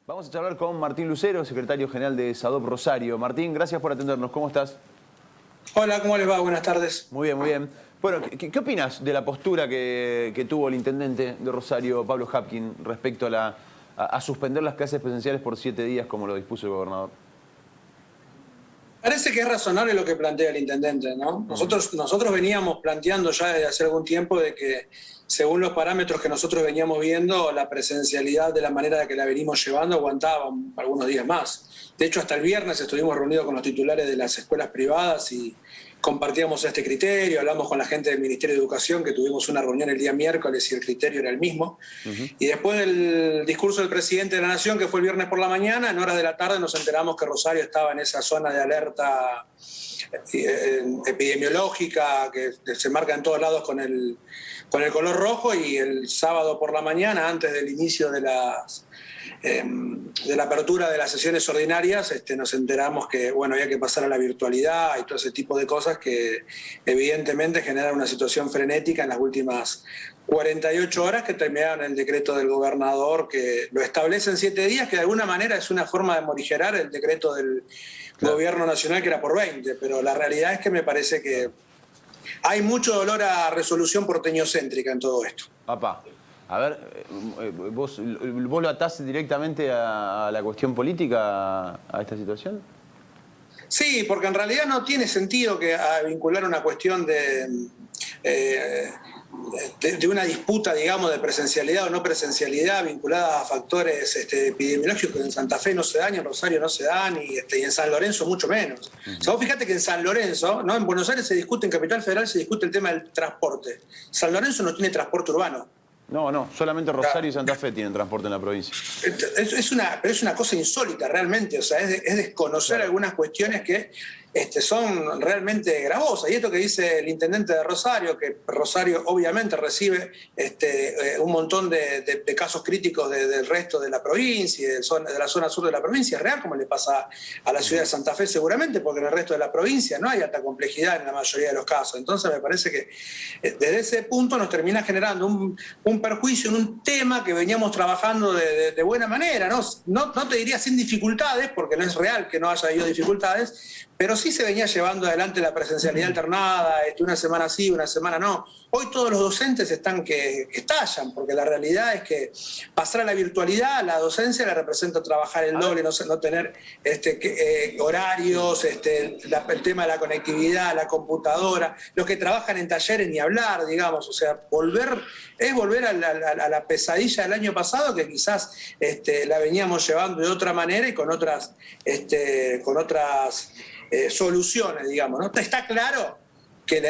Vamos a charlar con Martín Lucero, secretario general de SADOP Rosario. Martín, gracias por atendernos. ¿Cómo estás? Hola, ¿cómo les va? Buenas tardes. Muy bien, muy bien. Bueno, ¿qué opinas de la postura que tuvo el intendente de Rosario, Pablo Hapkin, respecto a suspender las clases presenciales por 7 días, como lo dispuso el gobernador? Parece que es razonable lo que plantea el intendente, ¿no? Nosotros veníamos planteando ya desde hace algún tiempo de que, según los parámetros que nosotros veníamos viendo, la presencialidad de la manera de que la venimos llevando aguantaba algunos días más. De hecho, hasta el viernes estuvimos reunidos con los titulares de las escuelas privadas y compartíamos este criterio, hablamos con la gente del Ministerio de Educación, que tuvimos una reunión el día miércoles y el criterio era el mismo. Y después del discurso del presidente de la Nación, que fue el viernes por la mañana, en horas de la tarde nos enteramos que Rosario estaba en esa zona de alerta epidemiológica que se marca en todos lados con el color rojo, y el sábado por la mañana, antes del inicio de la apertura de las sesiones ordinarias, nos enteramos que había que pasar a la virtualidad y todo ese tipo de cosas que evidentemente generan una situación frenética en las últimas 48 horas, que terminaron el decreto del gobernador que lo establece en 7 días, que de alguna manera es una forma de morigerar el decreto del gobierno nacional, que era por 20, pero la realidad es que me parece que hay mucho dolor a resolución porteñocéntrica en todo esto. Papá, a ver, ¿vos lo atás directamente a la cuestión política, a esta situación? Sí, porque en realidad no tiene sentido que vincular una cuestión de una disputa, digamos, de presencialidad o no presencialidad vinculada a factores epidemiológicos que en Santa Fe no se dan, y en Rosario no se dan, y en San Lorenzo mucho menos. O sea, vos fíjate que en San Lorenzo, ¿no? En Buenos Aires se discute, en Capital Federal se discute el tema del transporte. San Lorenzo no tiene transporte urbano. No, solamente Rosario y Santa Fe tienen transporte en la provincia. Pero es una cosa insólita realmente, o sea, es desconocer algunas cuestiones que son realmente gravosas. Y esto que dice el intendente de Rosario, que Rosario obviamente recibe un montón de casos críticos del resto de la provincia y de la zona sur de la provincia, es real, como le pasa a la ciudad de Santa Fe seguramente, porque en el resto de la provincia no hay alta complejidad en la mayoría de los casos. Entonces me parece que desde ese punto nos termina generando un perjuicio en un tema que veníamos trabajando de buena manera, no te diría sin dificultades, porque no es real que no haya habido dificultades, pero sí se venía llevando adelante la presencialidad alternada, una semana sí, una semana no. Hoy todos los docentes están que estallan, porque la realidad es que pasar a la virtualidad, la docencia le representa trabajar el doble, no tener horarios, el tema de la conectividad, la computadora, los que trabajan en talleres ni hablar, digamos. O sea, volver a la pesadilla del año pasado, que quizás la veníamos llevando de otra manera y con otras soluciones, digamos, ¿no? Está claro que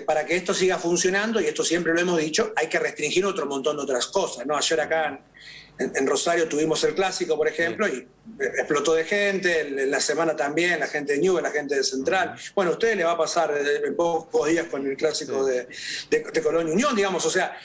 para que esto siga funcionando, y esto siempre lo hemos dicho, hay que restringir otro montón de otras cosas, ¿no? Ayer acá en Rosario tuvimos el clásico, por ejemplo, y explotó de gente, en la semana también, la gente de Newell, la gente de Central. Bueno, a ustedes les va a pasar en pocos días con el clásico de Colonia Unión, digamos. O sea,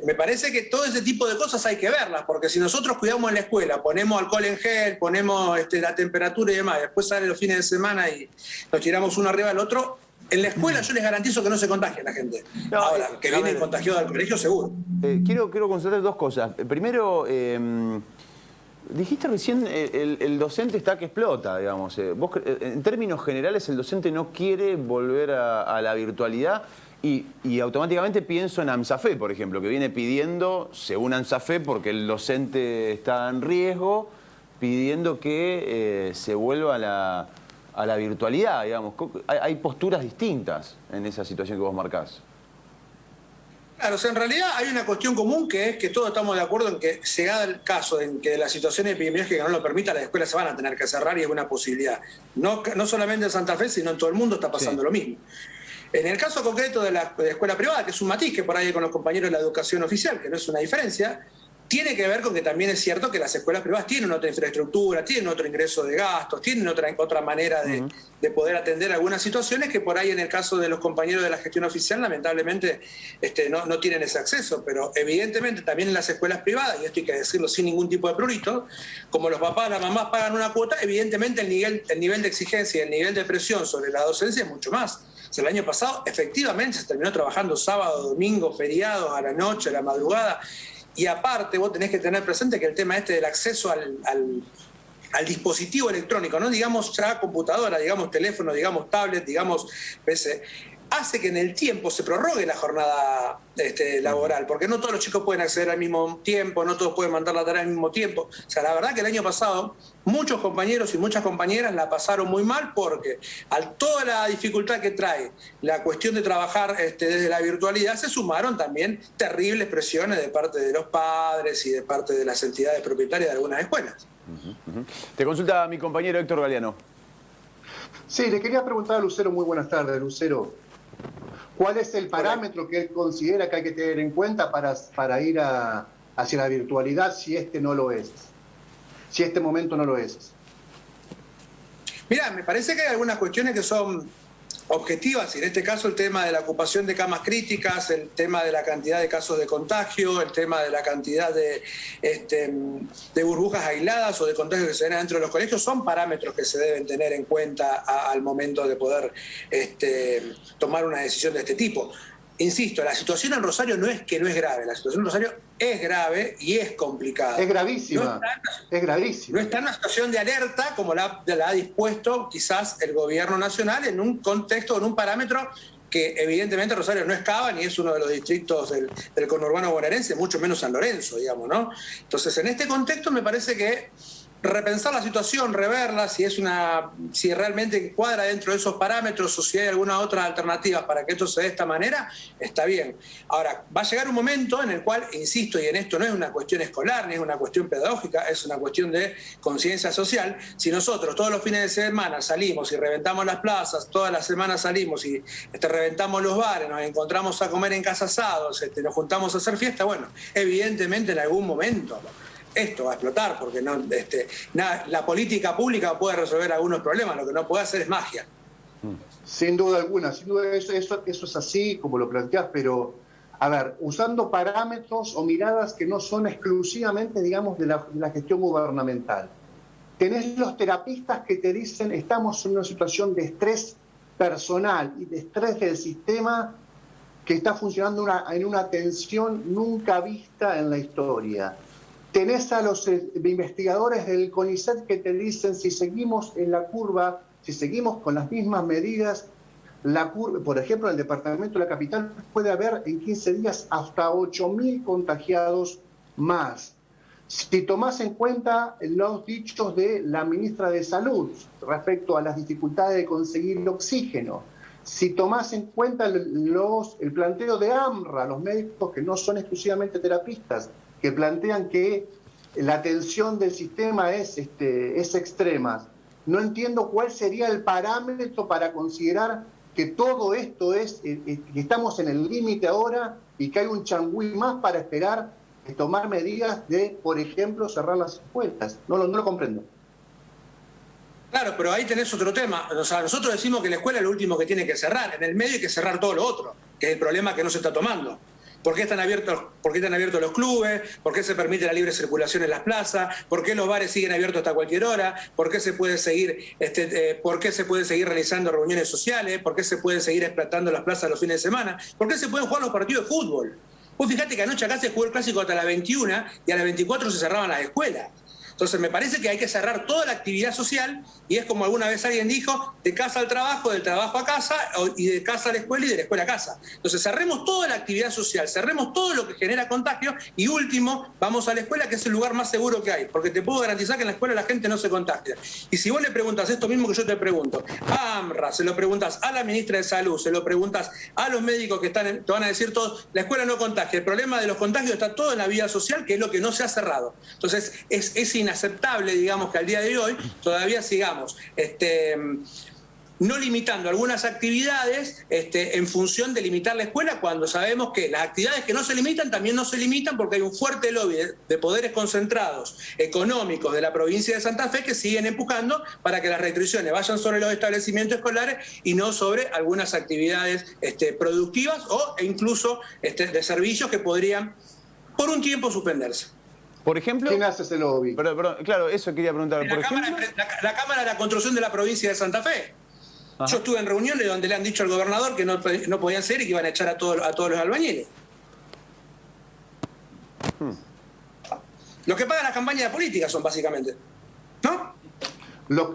me parece que todo ese tipo de cosas hay que verlas, porque si nosotros cuidamos en la escuela, ponemos alcohol en gel, ponemos la temperatura y demás, después salen los fines de semana y nos tiramos uno arriba del otro, en la escuela yo les garantizo que no se contagia la gente. Ahora, que viene contagiado al colegio, seguro. Quiero consultar dos cosas. Primero, dijiste recién, el docente está que explota, digamos. Vos, en términos generales, el docente no quiere volver a la virtualidad y automáticamente pienso en AMSAFE, por ejemplo, que viene pidiendo, según AMSAFE, porque el docente está en riesgo, pidiendo que se vuelva a la virtualidad, digamos. Hay posturas distintas en esa situación que vos marcás. Claro, o sea, en realidad hay una cuestión común, que es que todos estamos de acuerdo en que, llegado el caso en que la situación epidemiológica no lo permita, las escuelas se van a tener que cerrar, y es una posibilidad. No solamente en Santa Fe, sino en todo el mundo está pasando lo mismo. En el caso concreto de la escuela privada, que es un matiz que por ahí hay con los compañeros de la educación oficial, que no es una diferencia, tiene que ver con que también es cierto que las escuelas privadas tienen otra infraestructura, tienen otro ingreso de gastos, tienen otra manera de poder atender algunas situaciones que por ahí en el caso de los compañeros de la gestión oficial lamentablemente no tienen ese acceso. Pero evidentemente también en las escuelas privadas, y esto hay que decirlo sin ningún tipo de prurito, como los papás, las mamás pagan una cuota, evidentemente el nivel de exigencia y el nivel de presión sobre la docencia es mucho más. O sea, el año pasado efectivamente se terminó trabajando sábado, domingo, feriados, a la noche, a la madrugada. y aparte vos tenés que tener presente que el tema este del acceso al dispositivo electrónico, no digamos ya computadora, digamos teléfono, digamos tablet, digamos PC, hace que en el tiempo se prorrogue la jornada laboral, porque no todos los chicos pueden acceder al mismo tiempo, no todos pueden mandar la tarea al mismo tiempo. O sea, la verdad que el año pasado muchos compañeros y muchas compañeras la pasaron muy mal porque a toda la dificultad que trae la cuestión de trabajar desde la virtualidad se sumaron también terribles presiones de parte de los padres y de parte de las entidades propietarias de algunas escuelas. Te consulta mi compañero Héctor Galeano. Sí, le quería preguntar a Lucero, muy buenas tardes, Lucero. ¿Cuál es el parámetro que él considera que hay que tener en cuenta para ir hacia la virtualidad si este no lo es? Si este momento no lo es. Mirá, me parece que hay algunas cuestiones que son objetivas, y en este caso el tema de la ocupación de camas críticas, el tema de la cantidad de casos de contagio, el tema de la cantidad de burbujas aisladas o de contagios que se ven dentro de los colegios, son parámetros que se deben tener en cuenta al momento de poder tomar una decisión de este tipo. Insisto, la situación en Rosario no es que no es grave, la situación en Rosario es grave y es complicada. Es gravísima, es gravísima. No está en una situación de alerta como la ha dispuesto quizás el gobierno nacional en un contexto, en un parámetro que evidentemente Rosario no es Cava ni es uno de los distritos del conurbano bonaerense, mucho menos San Lorenzo, digamos, ¿no? Entonces, en este contexto me parece que repensar la situación, reverla, si realmente cuadra dentro de esos parámetros o si hay alguna otra alternativa para que esto se dé de esta manera, está bien. Ahora, va a llegar un momento en el cual, insisto, y en esto no es una cuestión escolar, ni es una cuestión pedagógica, es una cuestión de conciencia social. Si nosotros todos los fines de semana salimos y reventamos las plazas, todas las semanas salimos y reventamos los bares, nos encontramos a comer en casa asados, nos juntamos a hacer fiesta, bueno, evidentemente en algún momento esto va a explotar, porque la política pública puede resolver algunos problemas, lo que no puede hacer es magia. Sin duda alguna, eso es así como lo planteás, pero, a ver, usando parámetros o miradas que no son exclusivamente, digamos, de la gestión gubernamental. Tenés los terapistas que te dicen estamos en una situación de estrés personal y de estrés del sistema que está funcionando en una tensión nunca vista en la historia. Tenés a los investigadores del CONICET que te dicen si seguimos en la curva, si seguimos con las mismas medidas, la curva, por ejemplo, en el departamento de la capital puede haber en 15 días hasta 8.000 contagiados más. Si tomás en cuenta los dichos de la ministra de Salud respecto a las dificultades de conseguir oxígeno, si tomás en cuenta el planteo de AMRA, los médicos que no son exclusivamente terapistas, que plantean que la tensión del sistema es extrema. No entiendo cuál sería el parámetro para considerar que todo esto que estamos en el límite ahora y que hay un changüí más para esperar tomar medidas de, por ejemplo, cerrar las escuelas. No lo comprendo. Claro, pero ahí tenés otro tema. O sea, nosotros decimos que la escuela es lo último que tiene que cerrar. En el medio hay que cerrar todo lo otro, que es el problema que no se está tomando. ¿Por qué están abiertos los clubes? ¿Por qué se permite la libre circulación en las plazas? ¿Por qué los bares siguen abiertos hasta cualquier hora? ¿Por qué se puede seguir, realizando reuniones sociales? ¿Por qué se puede seguir explotando las plazas los fines de semana? ¿Por qué se pueden jugar los partidos de fútbol? Vos fijate que anoche acá se jugó el clásico hasta las 21 y a las 24 se cerraban las escuelas. Entonces me parece que hay que cerrar toda la actividad social y es como alguna vez alguien dijo, de casa al trabajo, del trabajo a casa y de casa a la escuela y de la escuela a casa. Entonces cerremos toda la actividad social, cerremos todo lo que genera contagio y último, vamos a la escuela que es el lugar más seguro que hay, porque te puedo garantizar que en la escuela la gente no se contagia. Y si vos le preguntas esto mismo que yo te pregunto, a AMRA, se lo preguntas a la ministra de Salud, se lo preguntas a los médicos que te van a decir todos, la escuela no contagia. El problema de los contagios está todo en la vida social, que es lo que no se ha cerrado. Entonces es inaceptable, digamos, que al día de hoy todavía sigamos no limitando algunas actividades en función de limitar la escuela, cuando sabemos que las actividades que no se limitan también no se limitan porque hay un fuerte lobby de poderes concentrados económicos de la provincia de Santa Fe que siguen empujando para que las restricciones vayan sobre los establecimientos escolares y no sobre algunas actividades productivas e incluso de servicios que podrían por un tiempo suspenderse. Por ejemplo... ¿Quién hace ese lobby? Perdón, claro, eso quería preguntar. La Cámara de la Construcción de la provincia de Santa Fe. Ajá. Yo estuve en reuniones donde le han dicho al gobernador que no podían ser y que iban a echar a todos los albañiles. Los que pagan las campañas políticas son básicamente, ¿no?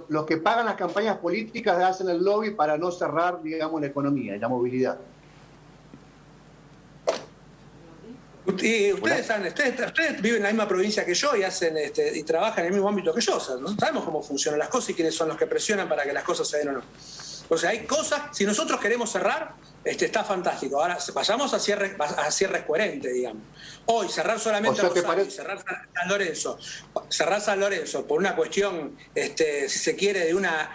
Los que pagan las campañas políticas hacen el lobby para no cerrar, digamos, la economía y la movilidad. Y ustedes viven en la misma provincia que yo y hacen y trabajan en el mismo ámbito que yo. O sea, no sabemos cómo funcionan las cosas y quiénes son los que presionan para que las cosas se den o no. O sea, hay cosas, si nosotros queremos cerrar, está fantástico. Ahora vayamos a cierres coherentes, digamos. Hoy cerrar solamente Rosario, cerrar San Lorenzo por una cuestión, si se quiere, de una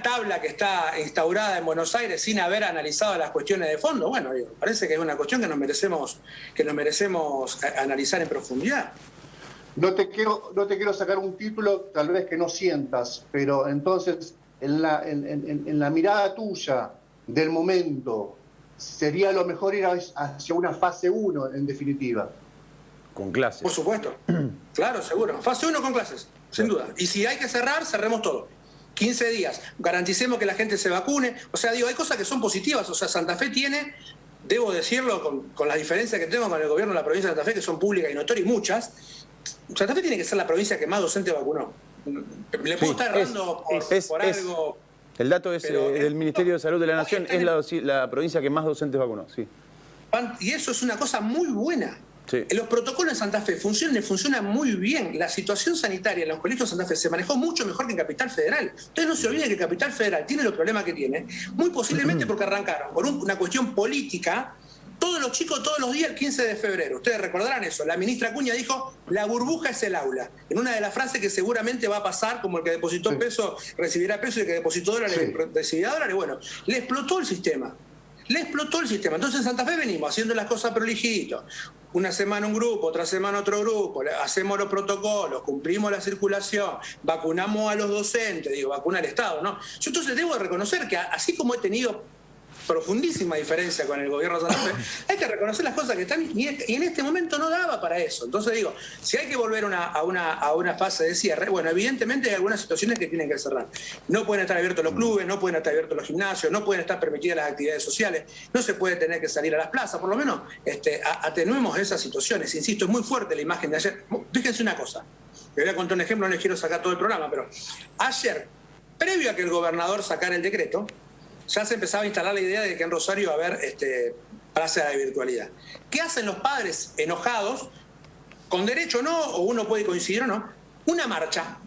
tabla que está instaurada en Buenos Aires sin haber analizado las cuestiones de fondo, bueno, parece que es una cuestión que nos merecemos analizar en profundidad. No te quiero sacar un título tal vez que no sientas, pero entonces en la mirada tuya del momento, ¿sería lo mejor ir hacia una fase 1 en definitiva? Con clases. Por supuesto. Claro, seguro. Fase 1 con clases, sin duda. Y si hay que cerrar, cerremos todo. 15 días. Garanticemos que la gente se vacune. O sea, hay cosas que son positivas. O sea, Santa Fe tiene, debo decirlo, con las diferencias que tengo con el gobierno de la provincia de Santa Fe, que son públicas y notorias, y muchas, Santa Fe tiene que ser la provincia que más docentes vacunó. Le puedo estar errando por algo. El dato es pero del Ministerio de Salud de la Nación, es la provincia que más docentes vacunó, sí. Y eso es una cosa muy buena. Sí. Los protocolos en Santa Fe funcionan muy bien. La situación sanitaria en los colegios de Santa Fe se manejó mucho mejor que en Capital Federal. Ustedes no se olviden que Capital Federal tiene los problemas que tiene, muy posiblemente porque arrancaron por una cuestión política. Todos los chicos, todos los días, el 15 de febrero. Ustedes recordarán eso. La ministra Acuña dijo, la burbuja es el aula. En una de las frases que seguramente va a pasar, como el que depositó peso recibirá peso y el que depositó dólares recibirá dólares. Bueno, le explotó el sistema. Entonces en Santa Fe venimos haciendo las cosas prolijito. Una semana un grupo, otra semana otro grupo, hacemos los protocolos, cumplimos la circulación, vacunamos a los docentes, vacuna al Estado, ¿no? Yo entonces debo reconocer que así como he tenido profundísima diferencia con el gobierno de Santa Fe, hay que reconocer las cosas que están, y en este momento no daba para eso. Entonces digo, si hay que volver a una fase de cierre, bueno, evidentemente hay algunas situaciones que tienen que cerrar. No pueden estar abiertos los clubes, no pueden estar abiertos los gimnasios, no pueden estar permitidas las actividades sociales, no se puede tener que salir a las plazas, por lo menos atenuemos esas situaciones. Insisto, es muy fuerte la imagen de ayer. Fíjense una cosa, les voy a contar un ejemplo, no les quiero sacar todo el programa, pero ayer, previo a que el gobernador sacara el decreto, ya se empezaba a instalar la idea de que en Rosario va a haber clase de virtualidad. ¿Qué hacen los padres enojados, con derecho o no, o uno puede coincidir o no? Una marcha.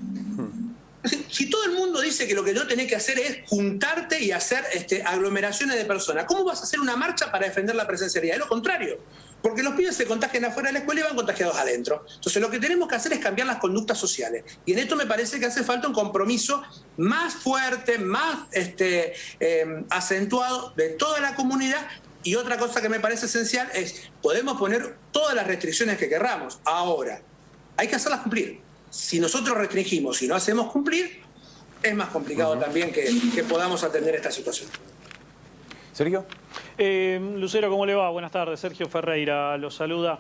Si todo el mundo dice que lo que no tenés que hacer es juntarte y hacer aglomeraciones de personas, ¿cómo vas a hacer una marcha para defender la presencialidad? Es lo contrario. Porque los pibes se contagian afuera de la escuela y van contagiados adentro. Entonces lo que tenemos que hacer es cambiar las conductas sociales. Y en esto me parece que hace falta un compromiso más fuerte, más acentuado de toda la comunidad. Y otra cosa que me parece esencial es, podemos poner todas las restricciones que querramos. Ahora, hay que hacerlas cumplir. Si nosotros restringimos y no hacemos cumplir, es más complicado también que podamos atender esta situación. Sergio. Lucero, ¿cómo le va? Buenas tardes. Sergio Ferreira lo saluda.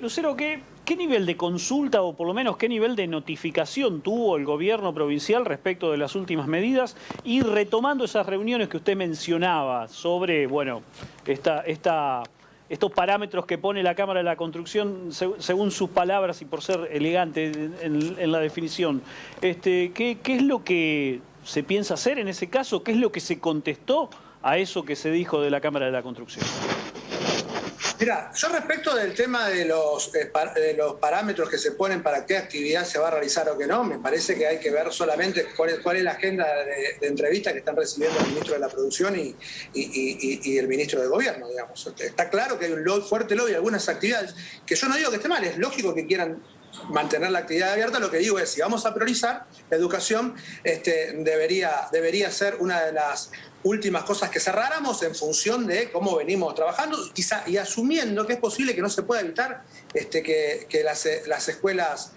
Lucero, ¿qué nivel de consulta o por lo menos qué nivel de notificación tuvo el gobierno provincial respecto de las últimas medidas? Y retomando esas reuniones que usted mencionaba sobre, bueno, estos parámetros que pone la Cámara de la Construcción, según sus palabras y por ser elegante en la definición, ¿qué es lo que se piensa hacer en ese caso? ¿Qué es lo que se contestó a eso que se dijo de la Cámara de la Construcción? Mira, yo respecto del tema de los parámetros que se ponen para qué actividad se va a realizar o qué no, me parece que hay que ver solamente cuál es la agenda de entrevistas que están recibiendo el ministro de la Producción y el ministro de Gobierno, digamos. Está claro que hay un fuerte lobby de algunas actividades, que yo no digo que esté mal, es lógico que quieran mantener la actividad abierta. Lo que digo es, si vamos a priorizar, la educación debería ser una de las últimas cosas que cerráramos en función de cómo venimos trabajando, quizá, y asumiendo que es posible que no se pueda evitar que las escuelas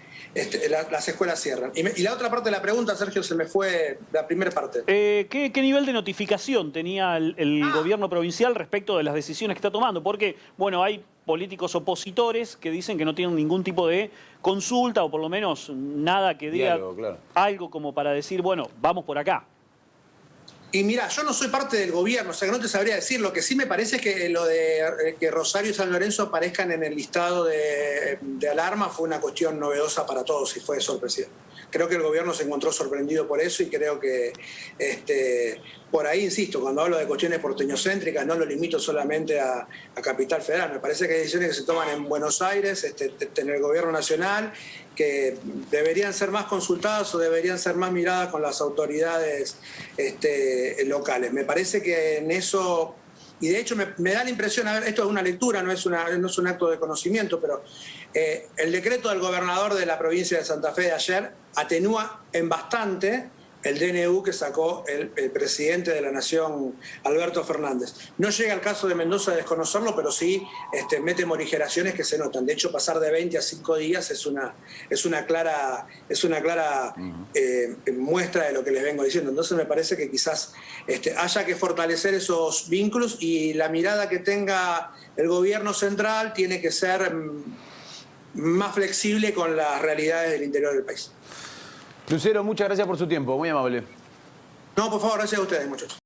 cierran. Y la otra parte de la pregunta, Sergio, se me fue la primera parte. ¿Qué nivel de notificación tenía el gobierno provincial respecto de las decisiones que está tomando? Porque, bueno, hay políticos opositores que dicen que no tienen ningún tipo de consulta o por lo menos nada que diga algo como para decir, bueno, vamos por acá. Y mira, yo no soy parte del gobierno, o sea que no te sabría decir. Lo que sí me parece es que lo de que Rosario y San Lorenzo aparezcan en el listado de alarma fue una cuestión novedosa para todos y fue sorpresiva. Creo que el gobierno se encontró sorprendido por eso y creo que por ahí, insisto, cuando hablo de cuestiones porteñocéntricas no lo limito solamente a Capital Federal. Me parece que hay decisiones que se toman en Buenos Aires, en el gobierno nacional, que deberían ser más consultadas o deberían ser más miradas con las autoridades locales. Me parece que en eso, y de hecho me da la impresión, a ver, esto es una lectura, no es un acto de conocimiento, pero el decreto del gobernador de la provincia de Santa Fe de ayer atenúa en bastante el DNU que sacó el presidente de la Nación, Alberto Fernández. No llega al caso de Mendoza de desconocerlo, pero sí mete morigeraciones que se notan. De hecho, pasar de 20 a 5 días es una clara muestra de lo que les vengo diciendo. Entonces me parece que quizás haya que fortalecer esos vínculos y la mirada que tenga el gobierno central tiene que ser más flexible con las realidades del interior del país. Lucero, muchas gracias por su tiempo, muy amable. No, por favor, gracias a ustedes, muchachos.